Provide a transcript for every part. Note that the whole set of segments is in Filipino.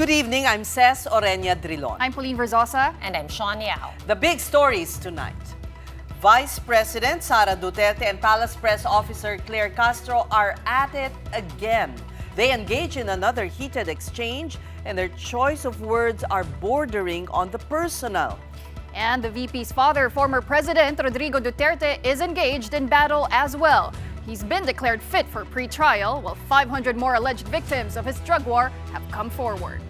Good evening, I'm Ces Orenia Drilon. I'm Pauline Verzosa. And I'm Sean Yao. The big stories tonight. Vice President Sara Duterte and Palace Press Officer Claire Castro are at it again. They engage in another heated exchange and their choice of words are bordering on the personal. And the VP's father, former President Rodrigo Duterte, is engaged in battle as well. He's been declared fit for pre-trial, while 500 more alleged victims of his drug war have come forward.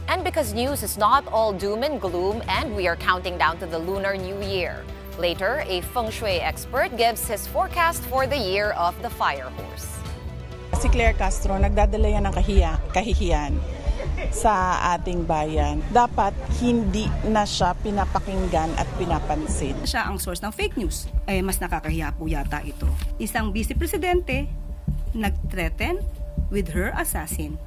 And because news is not all doom and gloom, and we are counting down to the Lunar New Year. Later, a feng shui expert gives his forecast for the year of the fire horse. Si Claire Castro, nagdadala yan ng kahihiyan sa ating bayan. Dapat hindi na siya pinapakinggan at pinapansin. Siya ang source ng fake news. Mas nakakahiya po yata ito. Isang vice presidente nag-threaten with her assassin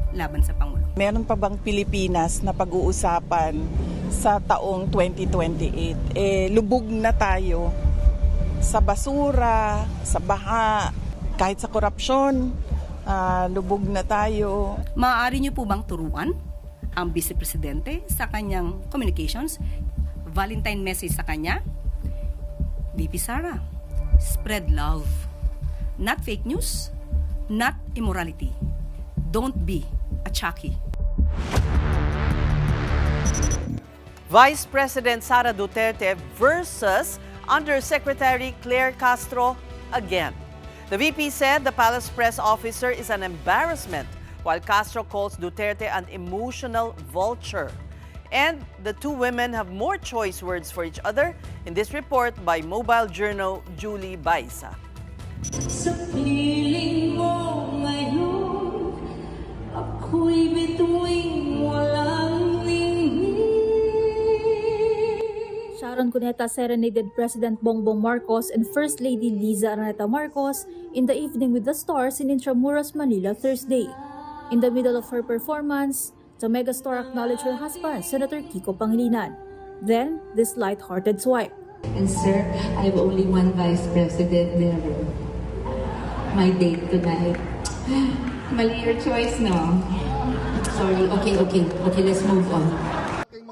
laban sa Pangulo. Meron pa bang Pilipinas na pag-uusapan sa taong 2028? Lubog na tayo sa basura, sa baha, kahit sa korupsyon. Lubog na tayo. Maaari niyo po bang turuan ang vice presidente sa kanyang communications? Valentine message sa kanya? VP Sara, spread love. Not fake news, not immorality. Don't be a Chucky. Vice President Sara Duterte versus Undersecretary Claire Castro again. The VP said the Palace Press Officer is an embarrassment, while Castro calls Duterte an emotional vulture. And the two women have more choice words for each other in this report by Mobile Journal Julie Baisa. Sa piling mo ngayon, ako'y bituing walang ningning. Sharon Cuneta serenaded President Bongbong Marcos and First Lady Liza Araneta Marcos in the evening with the stars in Intramuros, Manila Thursday. In the middle of her performance, the megastar acknowledged her husband, Senator Kiko Pangilinan. Then, this light-hearted swipe. And sir, I have only one vice president there. My date tonight. Mali your choice, no? Sorry, okay, let's move on.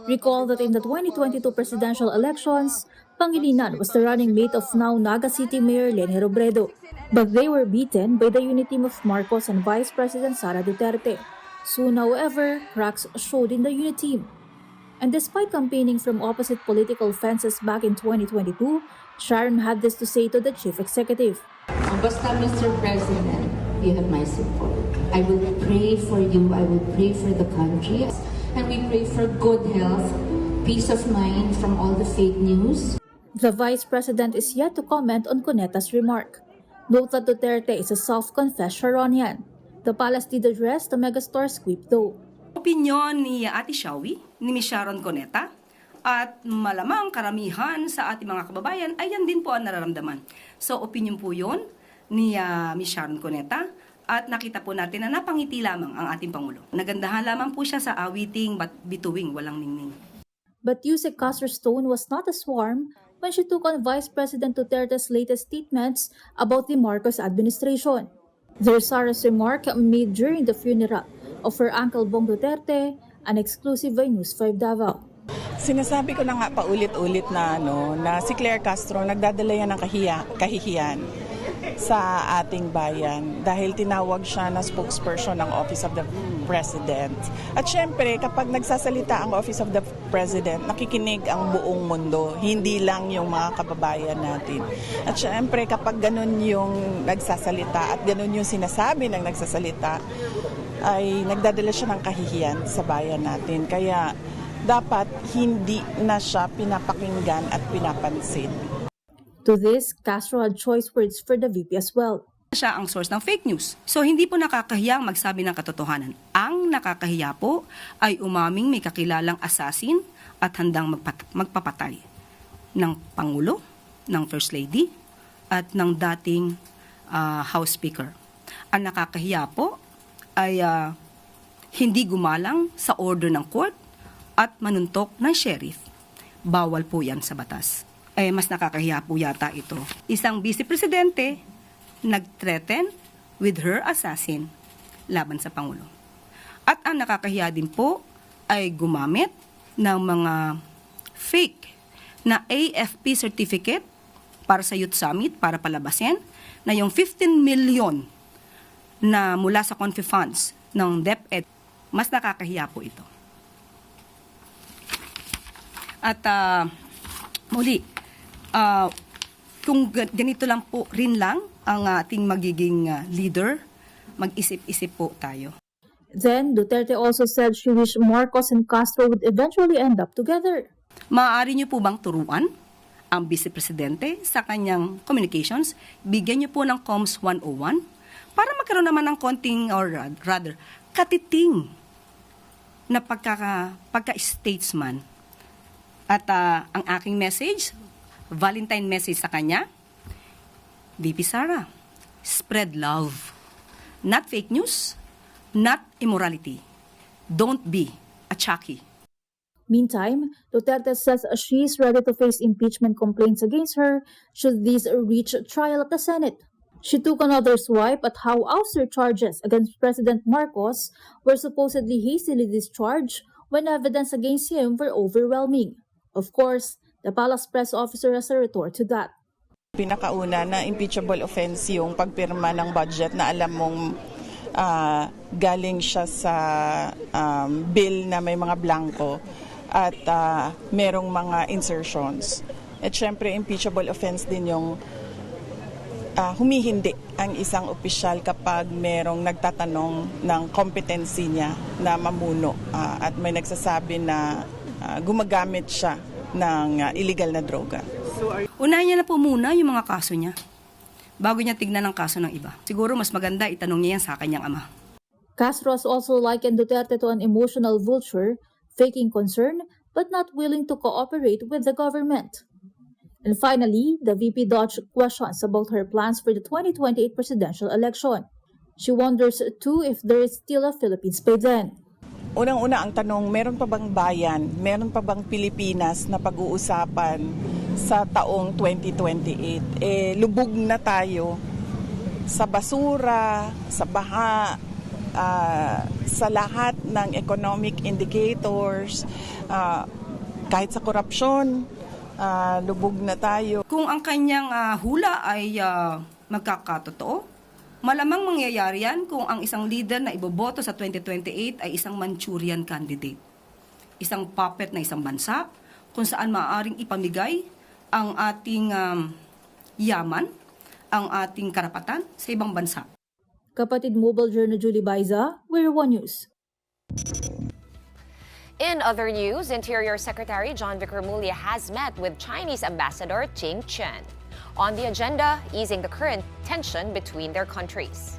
Recall that in the 2022 presidential elections, Pangilinan was the running mate of now Naga City Mayor Leni Robredo. But they were beaten by the unity team of Marcos and Vice President Sara Duterte. Soon, however, cracks showed in the unit team. And despite campaigning from opposite political fences back in 2022, Sharon had this to say to the chief executive. Basta, Mr. President, you have my support. I will pray for you, I will pray for the country. And we pray for good health, peace of mind from all the fake news. The Vice President is yet to comment on Cuneta's remark. Note that Duterte is a self-confessed Sharonian. The palace did address the megastar's quip though. Opinyon ni Ate Shawi, ni Ms. Sharon Cuneta, at malamang karamihan sa ating mga kababayan ay yan din po ang nararamdaman. So opinyon po yun ni Ms. Sharon Cuneta. At nakita po natin na napangiti lamang ang ating Pangulo. Nagandahan lamang po siya sa awiting bituing walang ningning. But Yusek Castro's tone was not as warm when she took on Vice President Duterte's latest statements about the Marcos administration. There's Sara's remark made during the funeral of her uncle Bong Duterte, an exclusive by News 5 Davao. Sinasabi ko na nga paulit-ulit na si Claire Castro nagdadala yan ng kahihiyan sa ating bayan dahil tinawag siya na spokesperson ng Office of the President. At syempre, kapag nagsasalita ang Office of the President, nakikinig ang buong mundo, hindi lang yung mga kababayan natin. At syempre, kapag ganun yung nagsasalita at ganun yung sinasabi ng nagsasalita, ay nagdadala siya ng kahihiyan sa bayan natin. Kaya dapat hindi na siya pinapakinggan at pinapansin. To this, Castro had choice words for the VP as well. Siya ang source ng fake news. So hindi po nakakahiyang magsabi ng katotohanan. Ang nakakahiya po ay umaming may kakilalang assassin at handang magpapatay ng Pangulo, ng First Lady, at ng dating House Speaker. Ang nakakahiya po ay hindi gumalang sa order ng court at manuntok ng sheriff. Bawal po yan sa batas. Mas nakakahiya po yata ito. Isang vice presidente nag-threaten with her assassin laban sa Pangulo. At ang nakakahiya din po ay gumamit ng mga fake na AFP certificate para sa Youth Summit para palabasin na yung 15 million na mula sa Confi Funds ng DepEd, mas nakakahiya po ito. At muli, kung ganito lang po rin lang ang ating magiging leader, mag-isip-isip po tayo. Then, Duterte also said she wished Marcos and Castro would eventually end up together. Maaari niyo po bang turuan ang Vice Presidente sa kanyang communications? Bigyan niyo po ng Comms 101 para magkaroon naman ng konting, or rather, katiting na pagka-statesman. At ang aking message, Valentine message sa kanya, VP Sara, spread love. Not fake news, not immorality. Don't be a Chucky. Meantime, Duterte says she is ready to face impeachment complaints against her should these reach trial at the Senate. She took another swipe at how ouster charges against President Marcos were supposedly hastily discharged when evidence against him were overwhelming. Of course, the Palace press officer has a retort to that. Pinakauna na impeachable offense yung pagpirma ng budget na alam mong galing siya sa bill na may mga blanco at merong mga insertions. At syempre, impeachable offense din yung humihindi ang isang opisyal kapag merong nagtatanong ng competency niya na mamuno at may nagsasabi na gumagamit siya ng illegal na droga. Unahin niya na po muna yung mga kaso niya bago niya tignan ang kaso ng iba. Siguro mas maganda itanong niya yan sa kanyang ama. Castro has also likened Duterte to an emotional vulture, faking concern but not willing to cooperate with the government. And finally, the VP dodged questions about her plans for the 2028 presidential election. She wonders too if there is still a Philippines by then. Unang-una ang tanong, meron pa bang bayan, meron pa bang Pilipinas na pag-uusapan sa taong 2028? Lubog na tayo sa basura, sa baha, sa lahat ng economic indicators, kahit sa korupsyon, lubog na tayo. Kung ang kanyang hula ay magkakatotoo, malamang mangyayari yan kung ang isang leader na iboboto sa 2028 ay isang Manchurian candidate. Isang puppet na isang bansa kung saan maaaring ipamigay ang ating yaman, ang ating karapatan sa ibang bansa. Kapatid Mobile Journal Julie Baiza, We're One News. In other news, Interior Secretary John Vic Remulla has met with Chinese Ambassador Qing Chen. On the agenda, easing the current tension between their countries.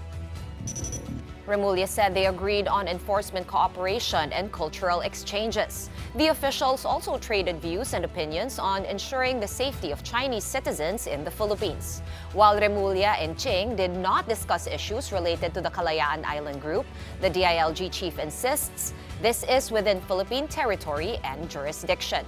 Remulla said they agreed on enforcement cooperation and cultural exchanges. The officials also traded views and opinions on ensuring the safety of Chinese citizens in the Philippines. While Remulla and Qing did not discuss issues related to the Kalayaan Island Group, the DILG chief insists this is within Philippine territory and jurisdiction.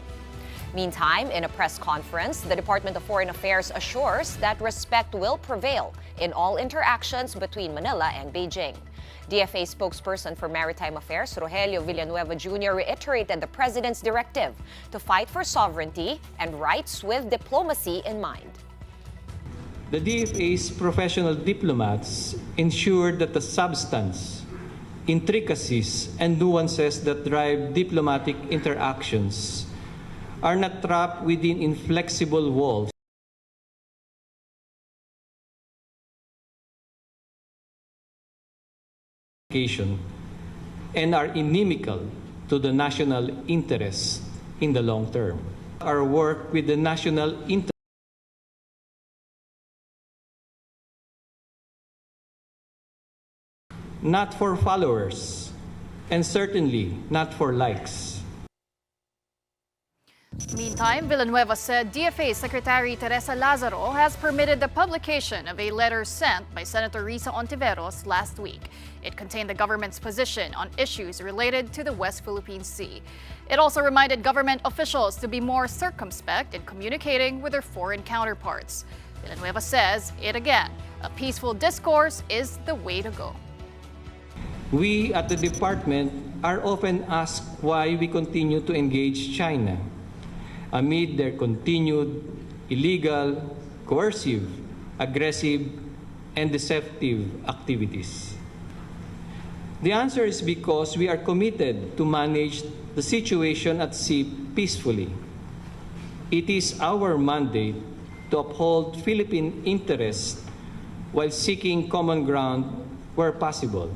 Meantime, in a press conference, the Department of Foreign Affairs assures that respect will prevail in all interactions between Manila and Beijing. DFA spokesperson for Maritime Affairs, Rogelio Villanueva Jr. reiterated the president's directive to fight for sovereignty and rights with diplomacy in mind. The DFA's professional diplomats ensured that the substance, intricacies, and nuances that drive diplomatic interactions are not trapped within inflexible walls and are inimical to the national interests in the long term. Our work with the national interest not for followers and certainly not for likes. Meantime, Villanueva said DFA Secretary Teresa Lazaro has permitted the publication of a letter sent by Senator Risa Ontiveros last week. It contained the government's position on issues related to the West Philippine Sea. It also reminded government officials to be more circumspect in communicating with their foreign counterparts. Villanueva says it again, a peaceful discourse is the way to go. We at the department are often asked why we continue to engage China amid their continued illegal, coercive, aggressive, and deceptive activities. The answer is because we are committed to manage the situation at sea peacefully. It is our mandate to uphold Philippine interests while seeking common ground where possible.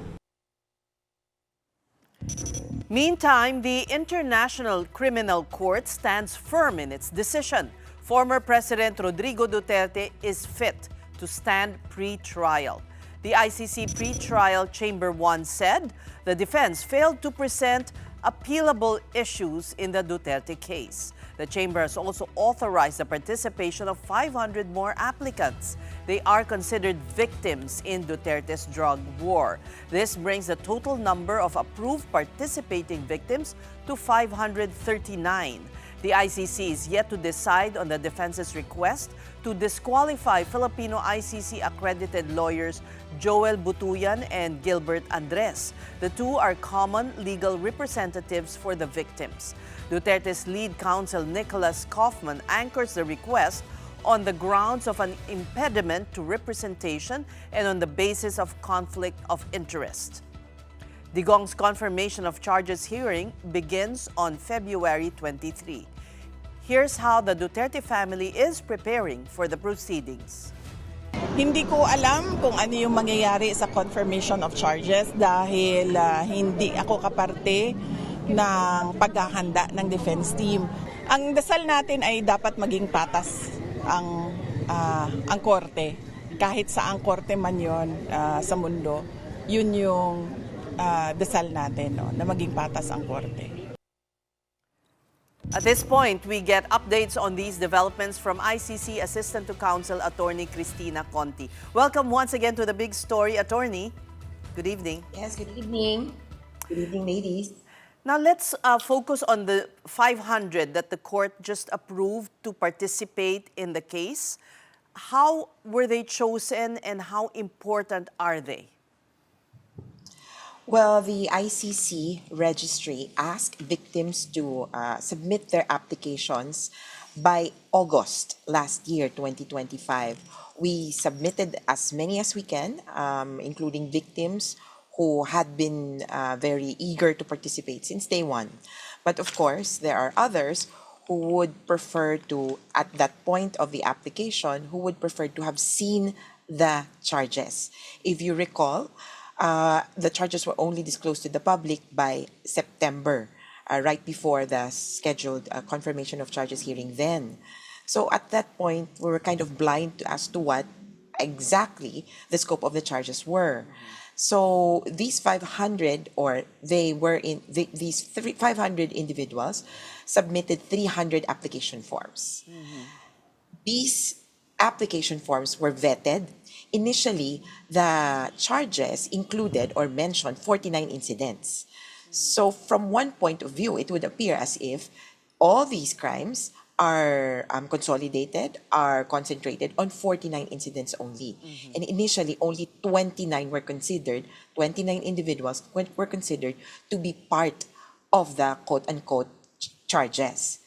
Meantime, the International Criminal Court stands firm in its decision. Former President Rodrigo Duterte is fit to stand pre-trial. The ICC pre-trial Chamber 1 said the defense failed to present appealable issues in the Duterte case. The chamber has also authorized the participation of 500 more applicants. They are considered victims in Duterte's drug war. This brings the total number of approved participating victims to 539. The ICC is yet to decide on the defense's request to disqualify Filipino ICC accredited lawyers Joel Butuyan and Gilbert Andres. The two are common legal representatives for the victims. Duterte's lead counsel Nicholas Kaufman anchors the request on the grounds of an impediment to representation and on the basis of conflict of interest. Digong's confirmation of charges hearing begins on February 23. Here's how the Duterte family is preparing for the proceedings. Hindi ko alam kung ano yung mangyayari sa confirmation of charges dahil hindi ako kaparte ng paghahanda ng defense team. Ang dasal natin ay dapat maging patas ang korte. Kahit sa ang korte man yon sa mundo, yun yung dasal natin, no, na maging patas ang korte. At this point, we get updates on these developments from ICC Assistant to Counsel Attorney Cristina Conti. Welcome once again to the big story, Attorney. Good evening. Yes, good evening. Good evening, ladies. Now let's focus on the 500 that the court just approved to participate in the case. How were they chosen and how important are they? Well, the ICC registry asked victims to submit their applications by August last year, 2025. We submitted as many as we can, including victims who had been very eager to participate since day one. But of course, there are others who would prefer to, at that point of the application, who would prefer to have seen the charges. If you recall, the charges were only disclosed to the public by September, right before the scheduled confirmation of charges hearing then. So at that point, we were kind of blind as to what exactly the scope of the charges were. So these 500, or these 500 individuals submitted 300 application forms. These application forms were vetted. Initially, the charges included or mentioned 49 incidents. So from one point of view, it would appear as if all these crimes are consolidated, are concentrated on 49 incidents only. And initially, only 29 were considered, 29 individuals were considered to be part of the quote-unquote charges.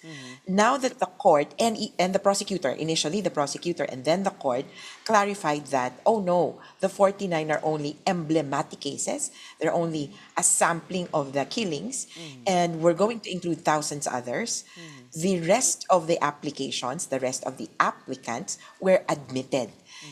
Now that the court and the prosecutor, initially the prosecutor and then the court, clarified that, oh no, the 49 are only emblematic cases. They're only a sampling of the killings, and we're going to include thousands others. The rest of the applications, the rest of the applicants were admitted.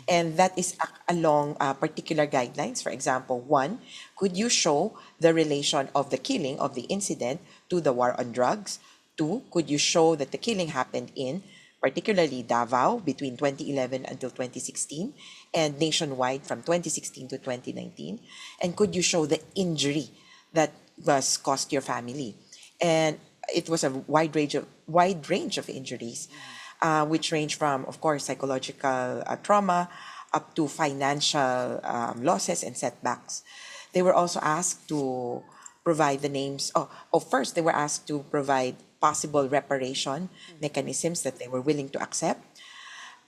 And that is along particular guidelines. For example, one, could you show the relation of the killing, of the incident, to the war on drugs? Two, could you show that the killing happened in particularly Davao between 2011 until 2016 and nationwide from 2016 to 2019? And could you show the injury that was caused your family? And it was a wide range of injuries, which range from, of course, psychological trauma up to financial losses and setbacks. They were also asked to provide the names. First, they were asked to provide possible reparation mechanisms that they were willing to accept.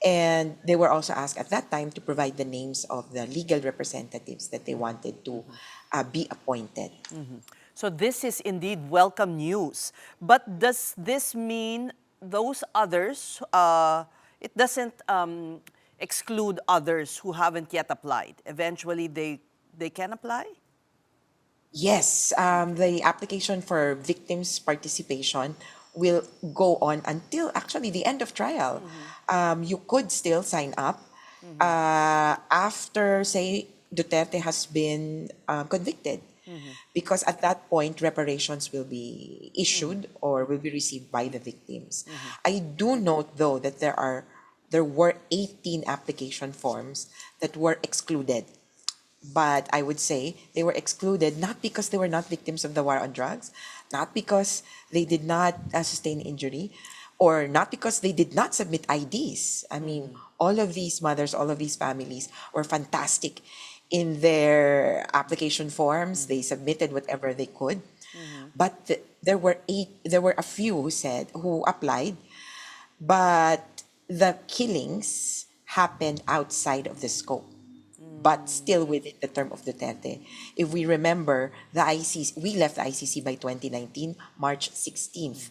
And they were also asked at that time to provide the names of the legal representatives that they wanted to be appointed. So this is indeed welcome news. But does this mean those others, it doesn't exclude others who haven't yet applied? Eventually, they can apply? Yes, the application for victims' participation will go on until actually the end of trial. You could still sign up after, say, Duterte has been convicted. Because at that point, reparations will be issued or will be received by the victims. I do note, though, that there were 18 application forms that were excluded. But I would say they were excluded not because they were not victims of the war on drugs, not because they did not sustain injury, or not because they did not submit IDs. I mean, all of these mothers, all of these families were fantastic in their application forms. They submitted whatever they could. But there were a few who applied, but the killings happened outside of the scope, but still within the term of Duterte. If we remember, we left the ICC by 2019, March 16th.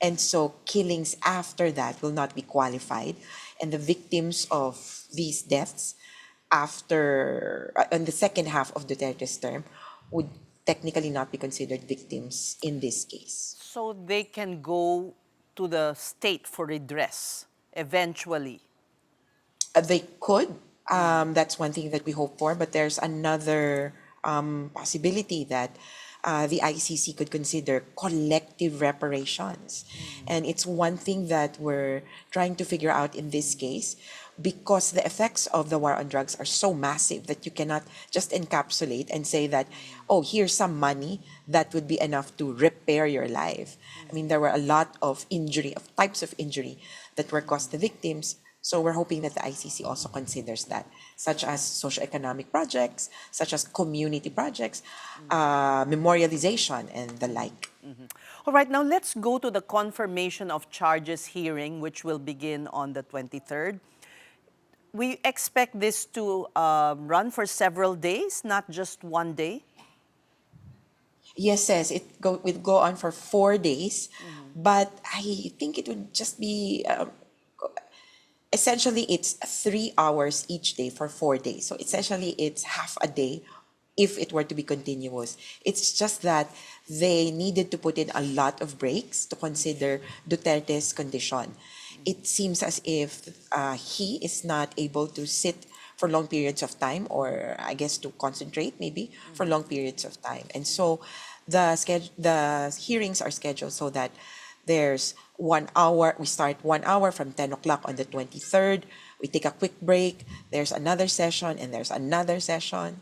And so killings after that will not be qualified. And the victims of these deaths in the second half of Duterte's term would technically not be considered victims in this case. So they can go to the state for redress eventually. They could. That's one thing that we hope for. But there's another possibility that the ICC could consider collective reparations. And it's one thing that we're trying to figure out in this case, because the effects of the war on drugs are so massive that you cannot just encapsulate and say that, oh, here's some money that would be enough to repair your life. I mean, there were a lot of types of injury that were caused to victims. So we're hoping that the ICC also considers that, such as socioeconomic projects, such as community projects, memorialization, and the like. All right, now let's go to the confirmation of charges hearing, which will begin on the 23rd. We expect this to run for several days, not just one day. Yes, it will go on for 4 days, but I think it would just be essentially it's 3 hours each day for 4 days. So essentially it's half a day if it were to be continuous. It's just that they needed to put in a lot of breaks to consider Duterte's condition. It seems as if he is not able to sit for long periods of time, or I guess to concentrate maybe for long periods of time. And so the hearings are scheduled so that there's 1 hour, we start 1 hour from 10 o'clock on the 23rd, we take a quick break, there's another session, and there's another session.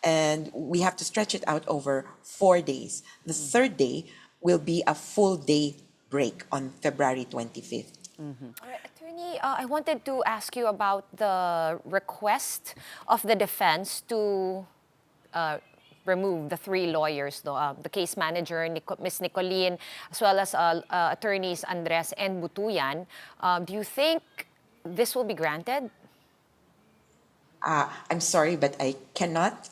And we have to stretch it out over 4 days. The third day will be a full day break on February 25th. All right, Attorney, I wanted to ask you about the request of the defense to remove the 3 lawyers, the case manager, Ms. Nicolene, as well as attorneys Andres and Butuyan. Do you think this will be granted? I'm sorry, but I cannot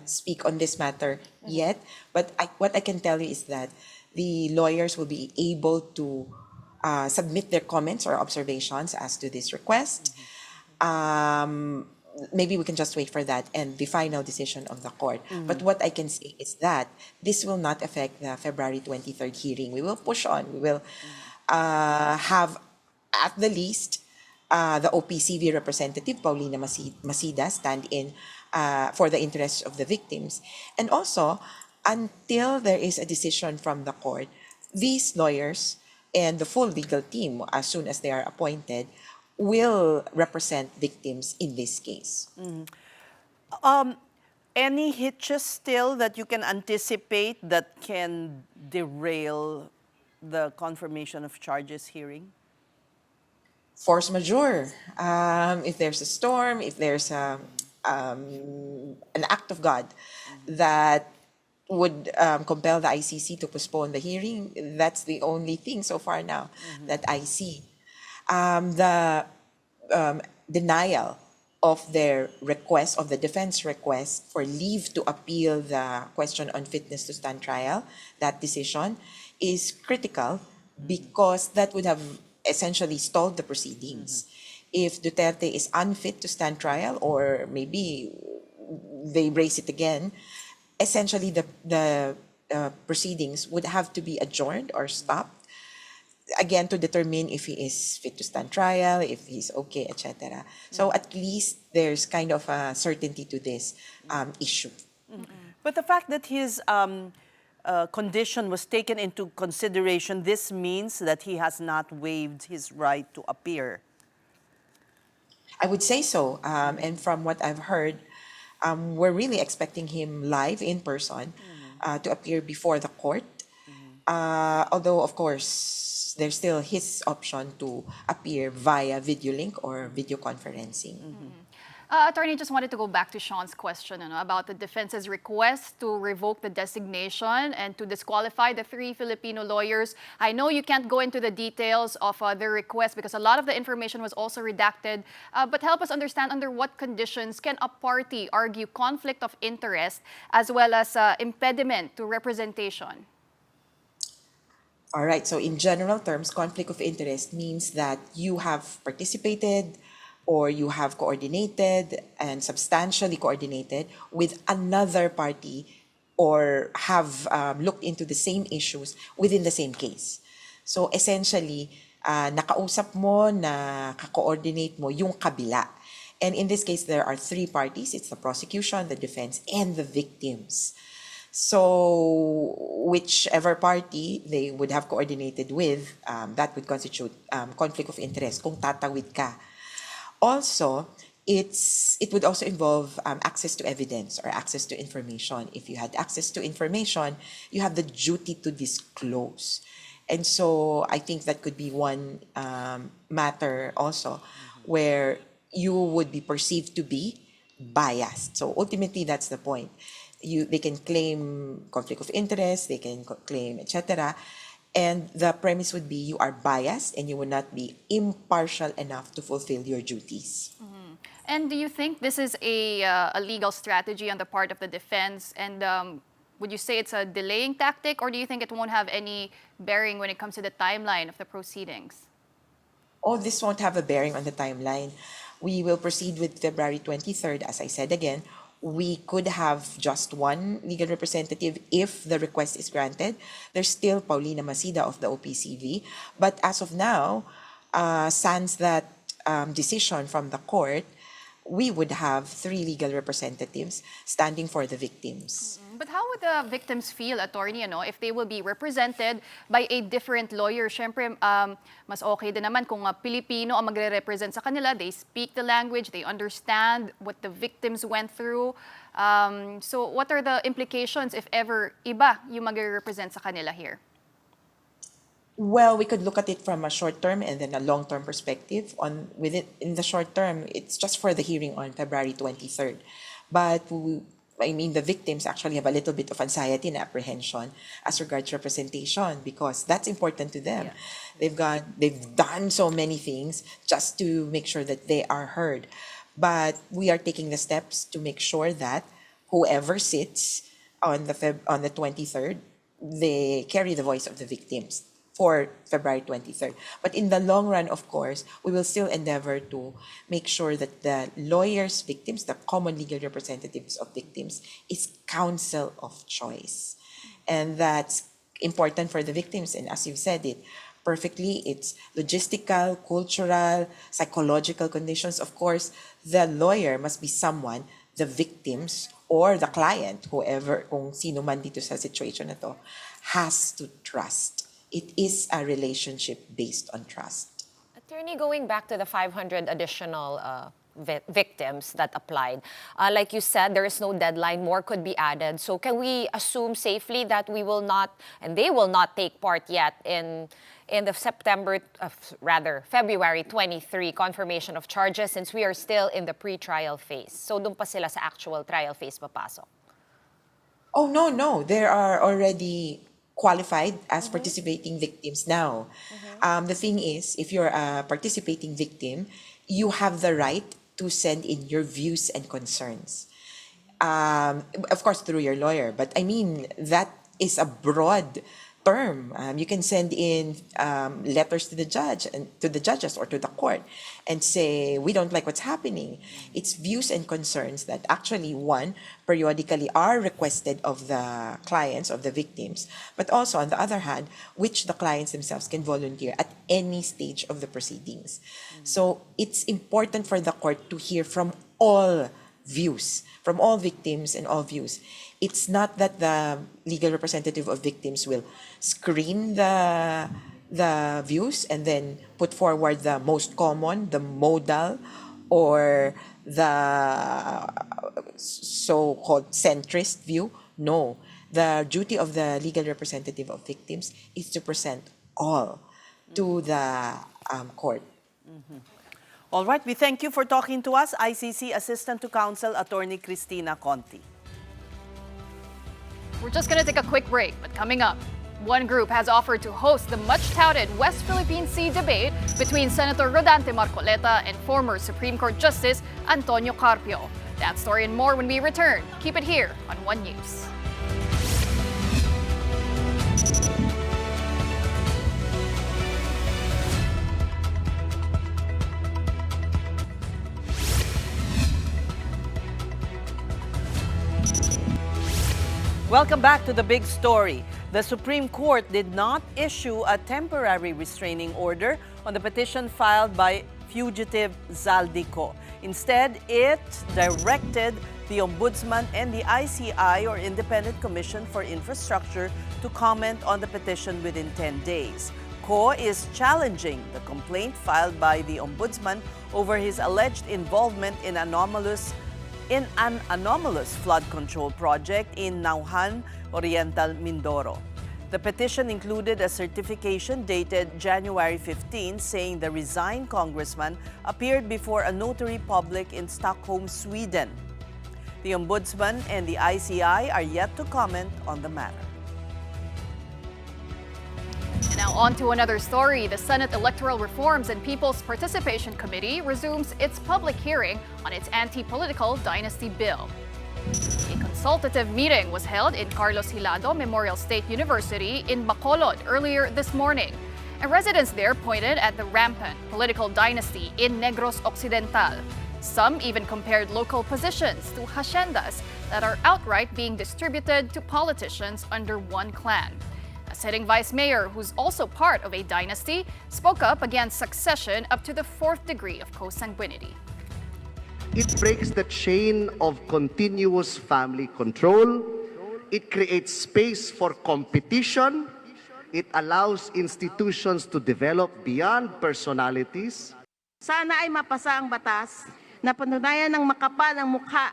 speak on this matter yet. But what I can tell you is that the lawyers will be able to submit their comments or observations as to this request. Maybe we can just wait for that and the final decision of the court. But what I can say is that this will not affect the February 23rd hearing. We will push on. We will have at the least the OPCV representative, Paulina Masida, stand in for the interests of the victims. And also, until there is a decision from the court, these lawyers and the full legal team, as soon as they are appointed, will represent victims in this case. Any hitches still that you can anticipate that can derail the confirmation of charges hearing? Force majeure. If there's a storm, if there's an act of God that would compel the ICC to postpone the hearing, that's the only thing so far now that I see. denial of their request, of the defense request for leave to appeal the question on fitness to stand trial, that decision is critical because that would have essentially stalled the proceedings. If Duterte is unfit to stand trial, or maybe they raise it again, essentially the proceedings would have to be adjourned or stopped, again, to determine if he is fit to stand trial, if he's okay, etc. So at least there's kind of a certainty to this issue. But the fact that his condition was taken into consideration, this means that he has not waived his right to appear. I would say so. And from what I've heard, we're really expecting him live in person to appear before the court. Although, of course, there's still his option to appear via video link or video conferencing. Attorney, just wanted to go back to Sean's question about the defense's request to revoke the designation and to disqualify the 3 Filipino lawyers. I know you can't go into the details of the request because a lot of the information was also redacted, but help us understand under what conditions can a party argue conflict of interest as well as impediment to representation? All right, so in general terms, conflict of interest means that you have participated or you have coordinated and substantially coordinated with another party or have looked into the same issues within the same case. So essentially, nakausap mo, naka-coordinate mo yung kabila. And in this case, there are 3 parties. It's the prosecution, the defense, and the victims. So whichever party they would have coordinated with, that would constitute conflict of interest kung tatawid ka. Also, it would also involve access to evidence or access to information. If you had access to information, you have the duty to disclose. And so I think that could be one matter also where you would be perceived to be biased. So ultimately, that's the point. They can claim conflict of interest, they can claim etc. And the premise would be you are biased and you will not be impartial enough to fulfill your duties. And do you think this is a legal strategy on the part of the defense? And would you say it's a delaying tactic, or do you think it won't have any bearing when it comes to the timeline of the proceedings? Oh, this won't have a bearing on the timeline. We will proceed with February 23rd, as I said again. We could have just one legal representative if the request is granted. There's still Paulina Masida of the OPCV. But as of now, sans that decision from the court, we would have 3 legal representatives standing for the victims. But how would the victims feel, attorney, if they will be represented by a different lawyer? Siyempre, mas okay din naman kung Pilipino ang magre-represent sa kanila. They speak the language, they understand what the victims went through. So what are the implications if ever iba yung magre-represent sa kanila here? Well, we could look at it from a short-term and then a long-term perspective. In the short term, it's just for the hearing on February 23rd. But the victims actually have a little bit of anxiety and apprehension as regards representation because that's important to them. Yeah. They've done so many things just to make sure that they are heard. But we are taking the steps to make sure that whoever sits on the 23rd, they carry the voice of the victims for February 23rd. But in the long run, of course, we will still endeavor to make sure that the lawyers, victims, the common legal representatives of victims is counsel of choice. And that's important for the victims. And as you've said it perfectly, it's logistical, cultural, psychological conditions. Of course, the lawyer must be someone, the victims or the client, whoever, kung sino man dito sa situation na to, has to trust. It is a relationship based on trust. Attorney, going back to the 500 additional victims that applied, like you said, there is no deadline, more could be added. So can we assume safely that we will not, and they will not take part yet in the February 23 confirmation of charges since we are still in the pre-trial phase? So dun pa sila sa actual trial phase papasok? Oh, no. There are already qualified as participating victims now. The thing is, if you're a participating victim, you have the right to send in your views and concerns. Of course, through your lawyer, but I mean, that is a broad term. You can send in letters to the judge and to the judges or to the court and say, we don't like what's happening. It's views and concerns that actually, one, periodically are requested of the clients, of the victims, but also, on the other hand, which the clients themselves can volunteer at any stage of the proceedings. So it's important for the court to hear from all views, from all victims and all views. It's not that the legal representative of victims will screen the views and then put forward the most common, the modal, or the so-called centrist view. No. The duty of the legal representative of victims is to present all to the court. All right, we thank you for talking to us, ICC Assistant to Counsel Attorney Cristina Conti. We're just going to take a quick break, but coming up, one group has offered to host the much-touted West Philippine Sea debate between Senator Rodante Marcoleta and former Supreme Court Justice Antonio Carpio. That story and more when we return. Keep it here on One News. Welcome back to the big story. The Supreme Court did not issue a temporary restraining order on the petition filed by fugitive Zaldico. Instead, it directed the Ombudsman and the ICI, or Independent Commission for Infrastructure, to comment on the petition within 10 days. Co is challenging the complaint filed by the Ombudsman over his alleged involvement in an anomalous flood control project in Nauhan, Oriental Mindoro. The petition included a certification dated January 15 saying the resigned congressman appeared before a notary public in Stockholm, Sweden. The Ombudsman and the ICI are yet to comment on the matter. And now on to another story. The Senate Electoral Reforms and People's Participation Committee resumes its public hearing on its anti-political dynasty bill. A consultative meeting was held in Carlos Hilado Memorial State University in Bacolod earlier this morning. And residents there pointed at the rampant political dynasty in Negros Occidental. Some even compared local positions to haciendas that are outright being distributed to politicians under one clan. A sitting vice mayor, who's also part of a dynasty, spoke up against succession up to the 4th degree of consanguinity. It breaks the chain of continuous family control. It creates space for competition. It allows institutions to develop beyond personalities. Sana ay mapasa ang batas na patunayan ng makapal ang mukha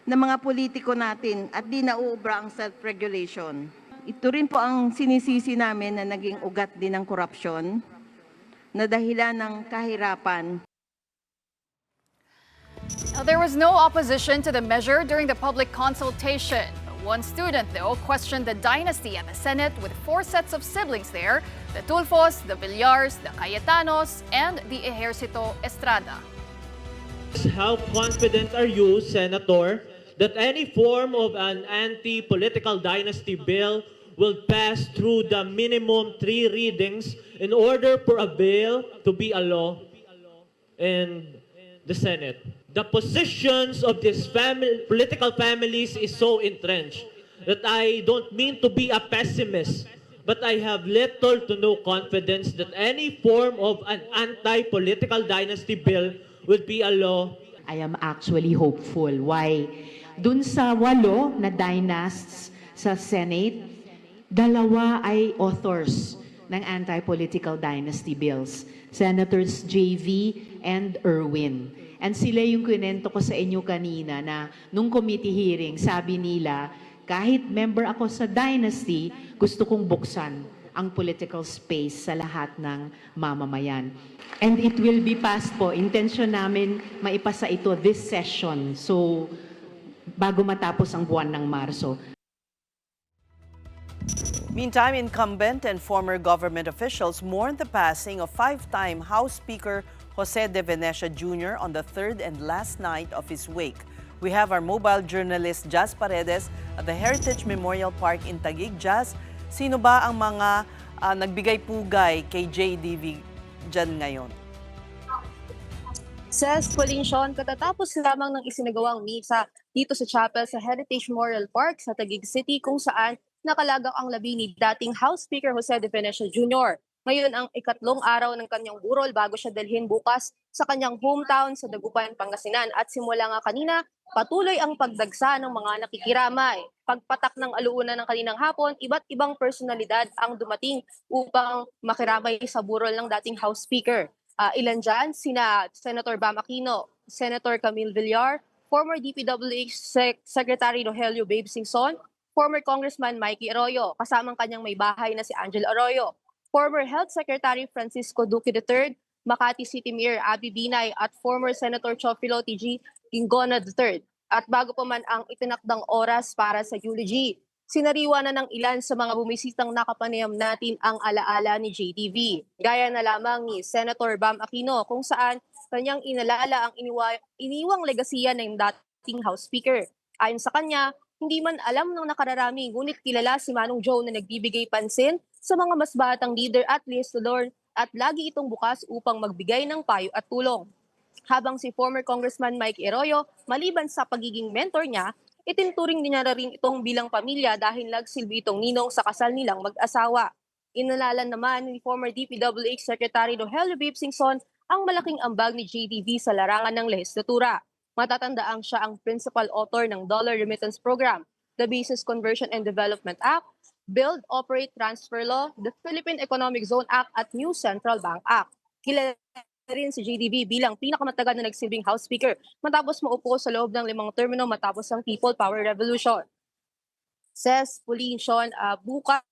ng mga politiko natin at di nauubra ang self-regulation. Ito rin po ang sinisisi namin na naging ugat din ng korupsyon na dahilan ng kahirapan. Now, there was no opposition to the measure during the public consultation. But one student, though, questioned the dynasty at the Senate with 4 sets of siblings there: the Tulfos, the Villars, the Cayetanos, and the Ejercito Estrada. How confident are you, Senator, that any form of an anti-political dynasty bill will pass through the minimum 3 readings in order for a bill to be a law in the Senate? The positions of these political families is so entrenched that I don't mean to be a pessimist, but I have little to no confidence that any form of an anti-political dynasty bill will be a law. I am actually hopeful. Why? Dun sa 8 na dynasts sa Senate, 2 ay authors ng anti-political dynasty bills. Senators JV and Erwin. And sila yung kwento ko sa inyo kanina na nung committee hearing, sabi nila, kahit member ako sa dynasty, gusto kong buksan ang political space sa lahat ng mamamayan. And it will be passed po. Intention namin maipasa ito this session. So, bago matapos ang buwan ng Marso. Meantime, incumbent and former government officials mourned the passing of 5-time House Speaker Jose de Venecia Jr. on the third and last night of his wake. We have our mobile journalist Jazz Paredes at the Heritage Memorial Park in Taguig. Jazz, sino ba ang mga nagbigay pugay kay JDV dyan ngayon? Says Pauline Sean, katatapos lamang ng isinagawang misa dito sa chapel sa Heritage Memorial Park sa Taguig City kung saan nakalagak ang labi ni dating House Speaker Jose de Venecia Jr. Ngayon ang ikatlong araw ng kanyang burol bago siya dalhin bukas sa kanyang hometown sa Dagupan, Pangasinan. At simula nga kanina, patuloy ang pagdagsa ng mga nakikiramay. Pagpatak ng alauna ng kaninang hapon, iba't ibang personalidad ang dumating upang makiramay sa burol ng dating House Speaker. Ilan dyan, sina Senator Bam Aquino, Senator Camille Villar, former DPWH Secretary Rogelio Babe Singson, former Congressman Mikey Arroyo, kasamang kanyang may bahay na si Angel Arroyo, former Health Secretary Francisco Duque III, Makati City Mayor Abby Binay at former Senator Chofilo T.G. Gingona III. At bago pa man ang itinakdang oras para sa eulogy, sinariwa na ng ilan sa mga bumisitang nakapanayam natin ang alaala ni JDV. Gaya na lamang ni Senator Bam Aquino kung saan kanyang inalala ang iniwang legasiya ng dating House Speaker. Ayon sa kanya, hindi man alam ng nakararami ngunit kilala si Manong Joe na nagbibigay pansin sa mga mas batang leader at listenador at lagi itong bukas upang magbigay ng payo at tulong. Habang si former Congressman Mike Arroyo, maliban sa pagiging mentor niya, itinturing din niya na rin itong bilang pamilya dahil nagsilbi itong ninong sa kasal nilang mag-asawa. Inalala naman ni former DPWH Secretary Rogelio Babe Singson ang malaking ambag ni JDV sa larangan ng lehislatura. Matatandaang siya ang principal author ng Dollar Remittance Program, the Business Conversion and Development Act, Build, Operate, Transfer Law, the Philippine Economic Zone Act at New Central Bank Act. Kilala rin si JDV bilang pinakamatagal na nagsilbing House Speaker matapos maupo sa loob ng 5 termino matapos ang People Power Revolution. Says Pauline Sean, bukas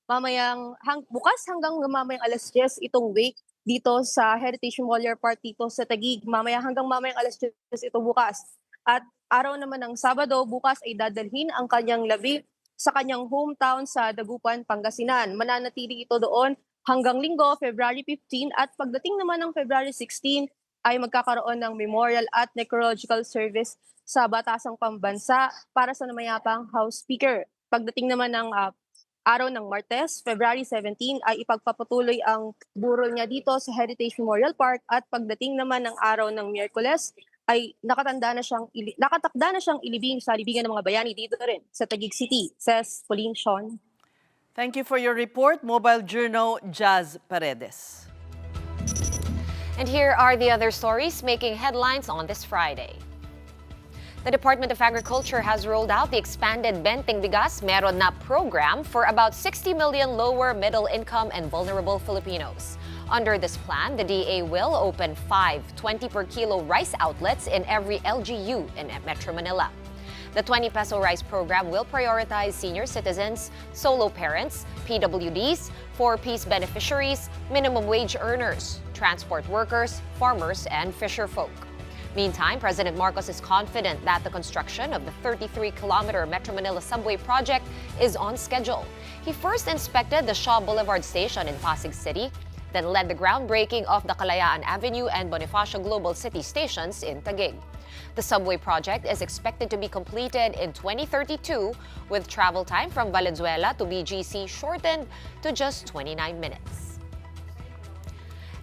hanggang mamayang alas 10 itong wake dito sa Heritage Memorial Park dito sa Taguig. Hanggang mamayang alas 10 ito bukas. At araw naman ng Sabado, bukas ay dadalhin ang kanyang labi sa kanyang hometown sa Dagupan, Pangasinan. Mananatili ito doon hanggang Linggo, February 15 at pagdating naman ng February 16 ay magkakaroon ng memorial at necrological service sa Batasang Pambansa para sa namayapang House Speaker. Pagdating naman ng araw ng Martes, February 17 ay ipagpapatuloy ang burol niya dito sa Heritage Memorial Park at pagdating naman ng araw ng Miyerkules ay nakatakda na siyang ilibing sa libingan ng mga bayani dito rin sa Taguig City, says Pauline Sean. Thank you for your report, Mobile Journal Jazz Paredes. And here are the other stories making headlines on this Friday. The Department of Agriculture has rolled out the expanded Benteng Bigas Meron Na program for about 60 million lower middle income and vulnerable Filipinos. Under this plan, the DA will open 5 20 per kilo rice outlets in every LGU in Metro Manila. The 20 peso rice program will prioritize senior citizens, solo parents, PWDs, 4-piece beneficiaries, minimum wage earners, transport workers, farmers, and fisher folk. Meantime, President Marcos is confident that the construction of the 33-kilometer Metro Manila subway project is on schedule. He first inspected the Shaw Boulevard station in Pasig City, then led the groundbreaking of the Kalayaan Avenue and Bonifacio Global City stations in Taguig. The subway project is expected to be completed in 2032, with travel time from Valenzuela to BGC shortened to just 29 minutes.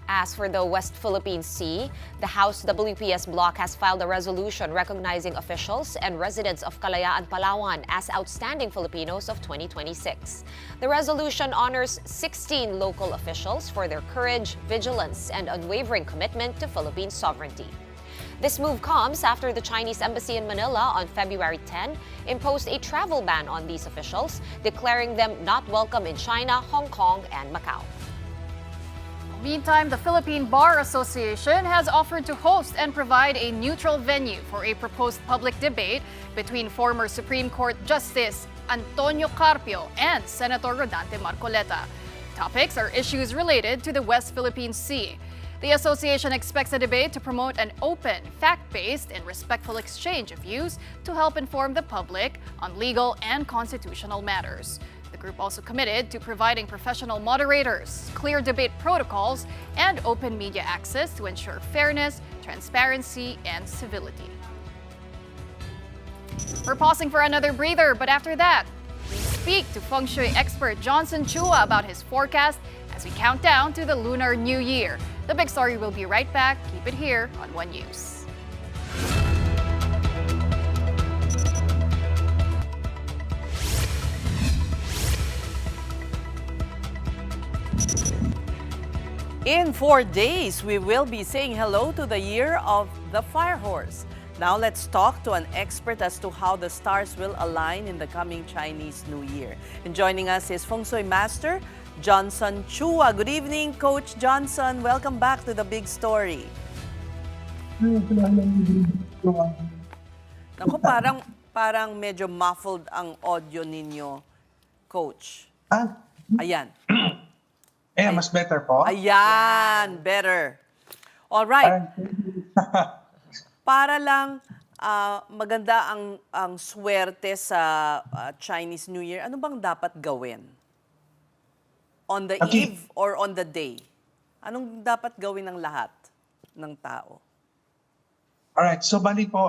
As for the West Philippine Sea, the House WPS bloc has filed a resolution recognizing officials and residents of Kalayaan, Palawan as outstanding Filipinos of 2026. The resolution honors 16 local officials for their courage, vigilance, and unwavering commitment to Philippine sovereignty. This move comes after the Chinese embassy in Manila on February 10 imposed a travel ban on these officials, declaring them not welcome in China, Hong Kong, and Macau. Meantime, the Philippine Bar Association has offered to host and provide a neutral venue for a proposed public debate between former Supreme Court Justice Antonio Carpio and Senator Rodante Marcoleta. Topics are issues related to the West Philippine Sea. The association expects the debate to promote an open, fact-based, and respectful exchange of views to help inform the public on legal and constitutional matters. The group also committed to providing professional moderators, clear debate protocols, and open media access to ensure fairness, transparency, and civility. We're pausing for another breather, but after that, we speak to feng shui expert Johnson Chua about his forecast as we count down to the Lunar New Year. The big story will be right back. Keep it here on One News. In 4 days, we will be saying hello to the year of the fire horse. Now let's talk to an expert as to how the stars will align in the coming Chinese New Year. And joining us is Feng Shui Master Johnson Chua. Good evening, Coach Johnson. Welcome back to the big story. Naku, parang medyo muffled ang audio ninyo, Coach. Ayan. Mas better po? Ayan, better. All right. Para lang maganda ang swerte sa Chinese New Year, ano bang dapat gawin? On the eve or on the day? Anong dapat gawin ng lahat ng tao? Alright, so bali po,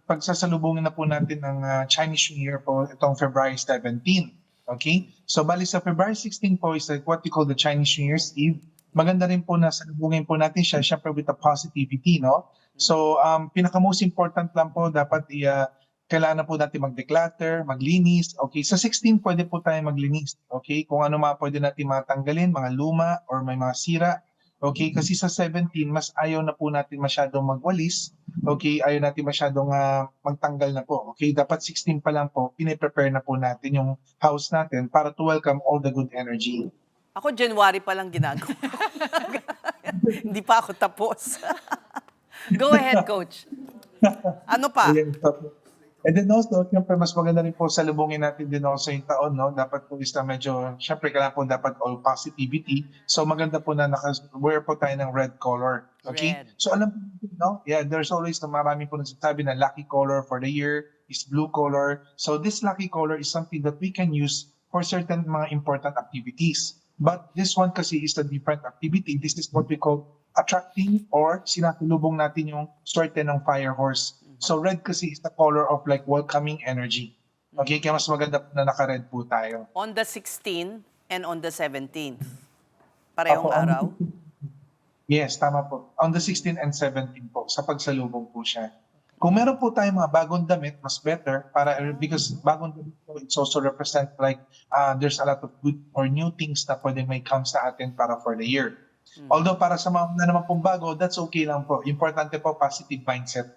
pagsasalubungin na po natin ng Chinese New Year po itong February 17. Okay? So bali sa February 16 po is like what we call the Chinese New Year's Eve. Maganda rin po na salubungin po natin siya, syempre with the positivity, no? So, pinaka-most important lang po, dapat kailangan po natin mag-declutter, maglinis. Okay, sa 16 pwede po tayo maglinis. Okay, kung ano mga pwede natin matanggalin, mga luma or may mga sira. Okay, kasi sa 17, mas ayaw na po natin masyadong magwalis. Okay, ayaw natin masyadong magtanggal na po. Okay, dapat 16 pa lang po, piniprepare na po natin yung house natin para to welcome all the good energy. Ako, January pa lang ginagawa. Hindi pa ako tapos. Go ahead, Coach. Ano pa? And then also, siyempre, mas maganda rin po salubungin natin din also yung taon, no? Dapat po is na medyo, siyempre, kailangan po dapat all positivity. So, maganda po na naka-wear po tayo ng red color. Okay? Red. So, alam po, no? Yeah, there's always na marami po nagsasabi na lucky color for the year is blue color. So, this lucky color is something that we can use for certain mga important activities. But this one kasi is a different activity. This is what we call attracting or sinatulubong natin yung swerte ng fire horse. So red kasi is the color of like welcoming energy. Okay, kaya mas maganda na naka-red po tayo. On the 16th and on the 17th. Parehong araw? Yes, tama po. On the 16th and 17th po, sa pagsalubong po siya. Kung meron po tayong mga bagong damit, mas better para because bagong damit po, it's also represent like there's a lot of good or new things na pwede may come sa atin para for the year. Although para sa mga na naman pong bago, that's okay lang po. Importante po, positive mindset.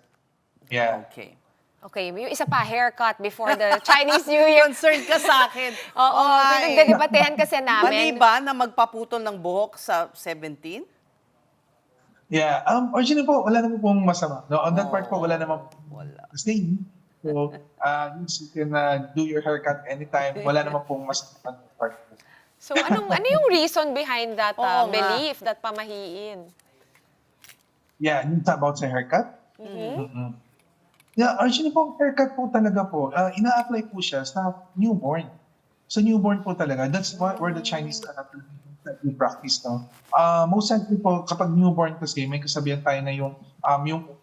Yeah. Okay. Okay, yung isa pa, haircut before the Chinese New Year. Concerned ka sa akin. Oo, pinagdelibatehan kasi namin. Mali ba na magpaputol ng buhok sa 17? Yeah, originally po, wala naman pong masama. No, on that part po, wala naman stay. So, you can do your haircut anytime. Wala naman pong masama on that part. So, ano yung reason behind that belief that pamahiin? Yeah, yung about sa haircut? Yeah, originally po, haircut po talaga po, ina-apply po siya sa newborn. Sa newborn po talaga. That's where the Chinese practice, no? Most likely po, kapag newborn kasi, may kasabihan tayo na yung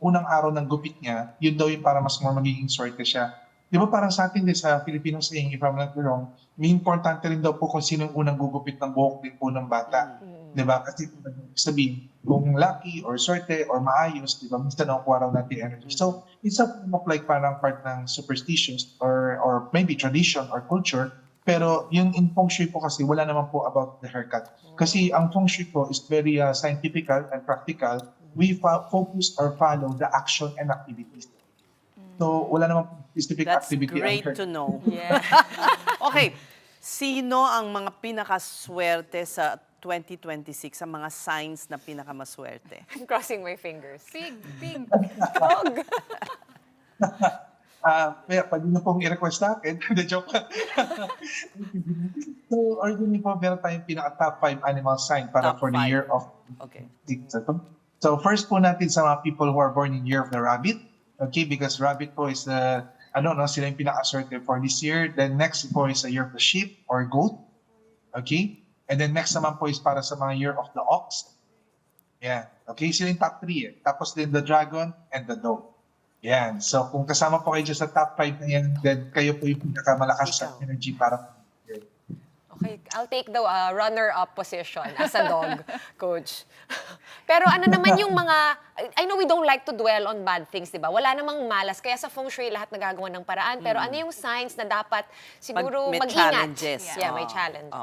unang araw ng gupit niya, yun daw yung para mas more magiging swerte siya. Di ba parang sa atin din sa Filipino saying, if I'm not wrong, may importante rin daw po kung sino yung unang gugupit ng buhok din po ng bata. Di ba? Kasi sabihin, kung lucky or swerte or maayos, di ba? Minsan nakukuha raw natin energy. So, it's a form of like parang part ng superstitions or maybe tradition or culture. Pero yung in feng shui po kasi wala naman po about the haircut. Kasi ang feng shui po is very scientific and practical. We focus or follow the action and activities. So wala naman specific activity. That's great to know. Yeah. Okay, sino ang mga pinakaswerte sa 2026, sa mga signs na pinakamaswerte? I'm crossing my fingers. Pig. Dog. Pwede na pong i-request sa akin. The joke. So, originally po, meron tayong pinaka-top 5 animal sign para Top for the 5. year of... Okay. So, first po natin sa mga people who are born in year of the rabbit. Okay, because rabbit po is sila yung pinaka-assertive for this year. Then next po is a year of the sheep or goat. Okay? And then next naman po is para sa mga year of the ox. Yan. Okay, sila yung top 3 eh. Tapos then the dragon and the dove. Yan. So kung kasama po kayo dyan sa top 5 na yan, then kayo po yung pinakamalakas sa energy para. Okay, I'll take the runner-up position as a dog, Coach. Pero ano naman yung mga, I know we don't like to dwell on bad things, di ba? Wala namang malas, kaya sa feng shui lahat nagagawa ng paraan. Pero ano yung signs na dapat siguro May mag-ingat? challenges. Yeah, may challenge.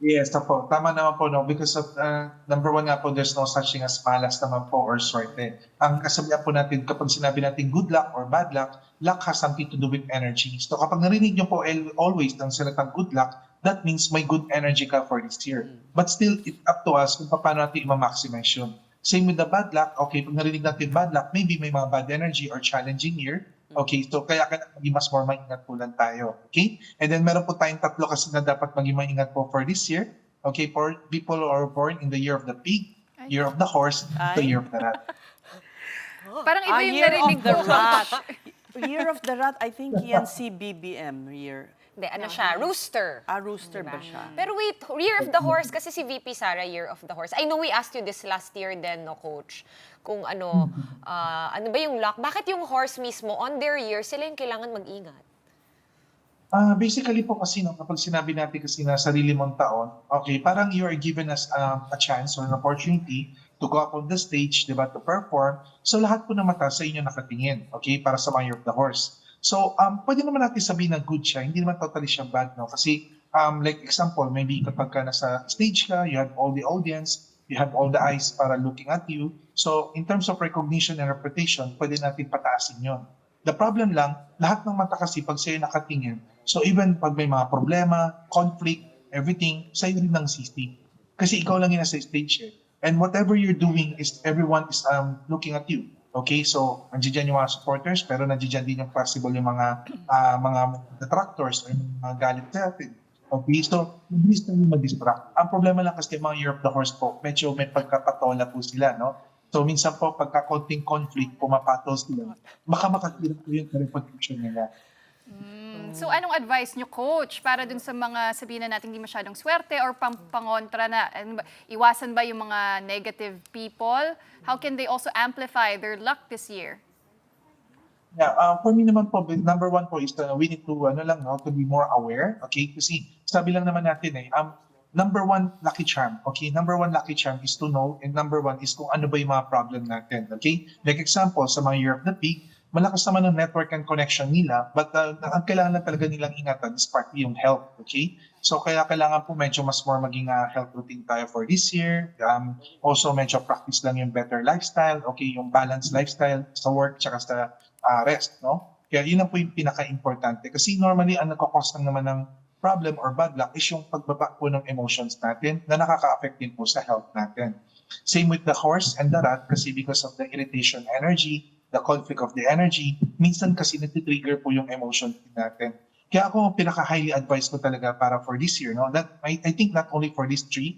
Yes, po. Tama naman po, no? Because of, number one nga po, there's no such thing as malas naman po or swerte. Ang kasabihan po natin, kapag sinabi natin good luck or bad luck, luck has something to do with energy. So kapag narinig nyo po always ng salitang good luck, that means may good energy ka for this year. But still, it's up to us kung paano natin i-maximize yun. Same with the bad luck. Okay, pag narinig natin bad luck, maybe may mga bad energy or challenging year. Okay, so kaya maging mas more maingat po lang tayo. Okay? And then meron po tayong 3 kasi na dapat maging maingat po for this year. Okay, for people who are born in the year of the pig, year of the horse, the year of the rat. Parang iba yung Year narinig of the ko. rat. Year of the rat, I think yan si BBM year. Hindi, ano siya? Rooster. Rooster ba siya? Pero wait, Year of the Horse, kasi si VP Sara, Year of the Horse. I know we asked you this last year din, no, Coach? Kung ano ba yung luck? Bakit yung horse mismo, on their year, sila yung kailangan mag-ingat? Basically po kasi, no, kapag sinabi natin kasi na sarili mong taon, okay, parang you are given us a chance or an opportunity to go up on the stage, diba, to perform. So lahat po na mata sa inyo nakatingin, okay, para sa mga Year of the Horse. So, pwede naman natin sabihin na good siya, hindi naman totally siya bad, no? Kasi, like example, maybe kapag ka nasa stage ka, you have all the audience, you have all the eyes para looking at you. So, in terms of recognition and reputation, pwede natin pataasin yon. The problem lang, lahat ng mata kasi pag sa'yo nakatingin, so even pag may mga problema, conflict, everything, sa'yo rin ng sisi. Kasi ikaw lang yung nasa stage eh. And whatever you're doing is everyone is looking at you. Okay, so nandiyan yung mga supporters, pero nandiyan din yung possible yung mga detractors or mga galit sa atin. Okay, so mabilis na yung mag-distract. Ang problema lang kasi mga Year of the Horse po, medyo may pagkapatola po sila, no? So minsan po, pagka-konting conflict, pumapatol sila. Baka makatira po yung reputation nila. So anong advice nyo, Coach, para dun sa mga sabihin na natin hindi masyadong swerte or pangontra na? Iwasan ba yung mga negative people? How can they also amplify their luck this year? Yeah, for me naman po, number one po is we need to, to be more aware. Okay, kasi sabi lang naman natin number one lucky charm. Okay, number one lucky charm is to know, and number one is kung ano ba yung mga problem natin. Okay, like example, sa mga Year of the Pig, malakas naman ang network and connection nila, but ang kailangan lang talaga nilang ingatan is partly yung health, okay? So kaya kailangan po medyo mas more maging health routine tayo for this year. Also medyo practice lang yung better lifestyle, okay? Yung balanced lifestyle sa work tsaka sa rest, no? Kaya yun ang po yung pinaka-importante. Kasi normally ang nagkakos lang naman ng problem or bad luck is yung pagbaba po ng emotions natin na nakaka-affect din po sa health natin. Same with the horse and the rat kasi because of the irritation energy, the conflict of the energy, minsan kasi nati-trigger po yung emotion natin. Kaya ako pinaka-highly advised ko talaga para for this year, no? That I think not only for these 3,